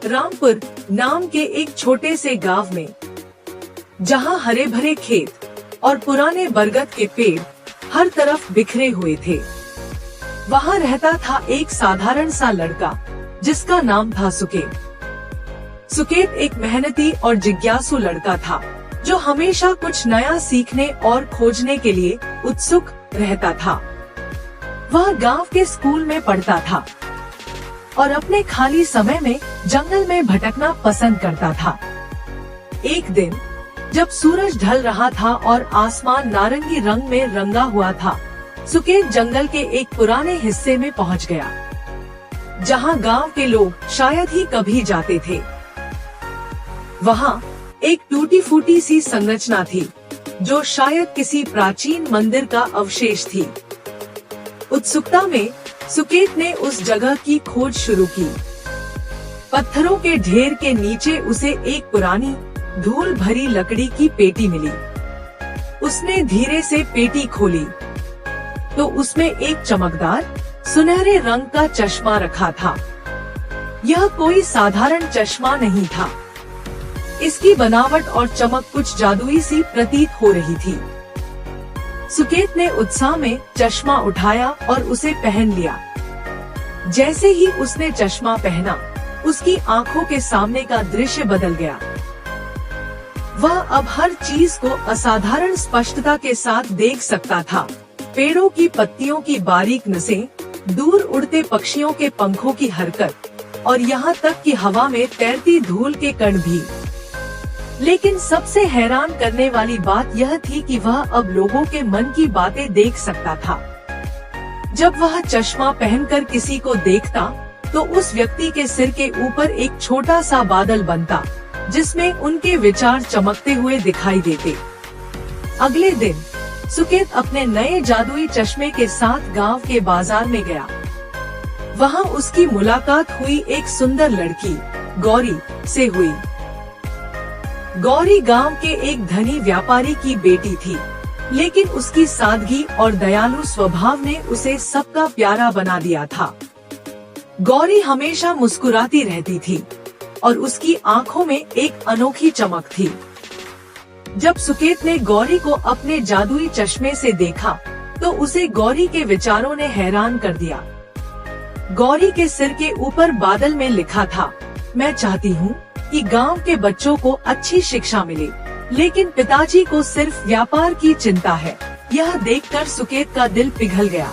रामपुर नाम के एक छोटे से गांव में, जहां हरे भरे खेत और पुराने बरगद के पेड़ हर तरफ बिखरे हुए थे, वहां रहता था एक साधारण सा लड़का जिसका नाम था सुकेत। सुकेत एक मेहनती और जिज्ञासु लड़का था जो हमेशा कुछ नया सीखने और खोजने के लिए उत्सुक रहता था। वह गांव के स्कूल में पढ़ता था और अपने खाली समय में जंगल में भटकना पसंद करता था। एक दिन जब सूरज ढल रहा था और आसमान नारंगी रंग में रंगा हुआ था, सुकेत जंगल के एक पुराने हिस्से में पहुंच गया, जहां गांव के लोग शायद ही कभी जाते थे। वहां एक टूटी फूटी सी संरचना थी जो शायद किसी प्राचीन मंदिर का अवशेष थी। उत्सुकता में सुकेत ने उस जगह की खोज शुरू की। पत्थरों के ढेर के नीचे उसे एक पुरानी धूल भरी लकड़ी की पेटी मिली। उसने धीरे से पेटी खोली तो उसमें एक चमकदार सुनहरे रंग का चश्मा रखा था। यह कोई साधारण चश्मा नहीं था। इसकी बनावट और चमक कुछ जादुई सी प्रतीत हो रही थी। सुकेत ने उत्साह में चश्मा उठाया और उसे पहन लिया। जैसे ही उसने चश्मा पहना, उसकी आंखों के सामने का दृश्य बदल गया। वह अब हर चीज को असाधारण स्पष्टता के साथ देख सकता था। पेड़ों की पत्तियों की बारीक नसें, दूर उड़ते पक्षियों के पंखों की हरकत और यहाँ तक कि हवा में तैरती धूल के कण भी। लेकिन सबसे हैरान करने वाली बात यह थी कि वह अब लोगों के मन की बातें देख सकता था। जब वह चश्मा पहनकर किसी को देखता, तो उस व्यक्ति के सिर के ऊपर एक छोटा सा बादल बनता, जिसमें उनके विचार चमकते हुए दिखाई देते। अगले दिन सुकेत अपने नए जादुई चश्मे के साथ गांव के बाजार में गया। वहां उसकी मुलाकात हुई एक सुंदर लड़की गौरी से हुई। गौरी गांव के एक धनी व्यापारी की बेटी थी, लेकिन उसकी सादगी और दयालु स्वभाव ने उसे सबका प्यारा बना दिया था। गौरी हमेशा मुस्कुराती रहती थी और उसकी आंखों में एक अनोखी चमक थी। जब सुकेत ने गौरी को अपने जादुई चश्मे से देखा, तो उसे गौरी के विचारों ने हैरान कर दिया। गौरी के सिर के ऊपर बादल में लिखा था, मैं चाहती हूँ कि गांव के बच्चों को अच्छी शिक्षा मिले, लेकिन पिताजी को सिर्फ व्यापार की चिंता है। यह देखकर सुकेत का दिल पिघल गया।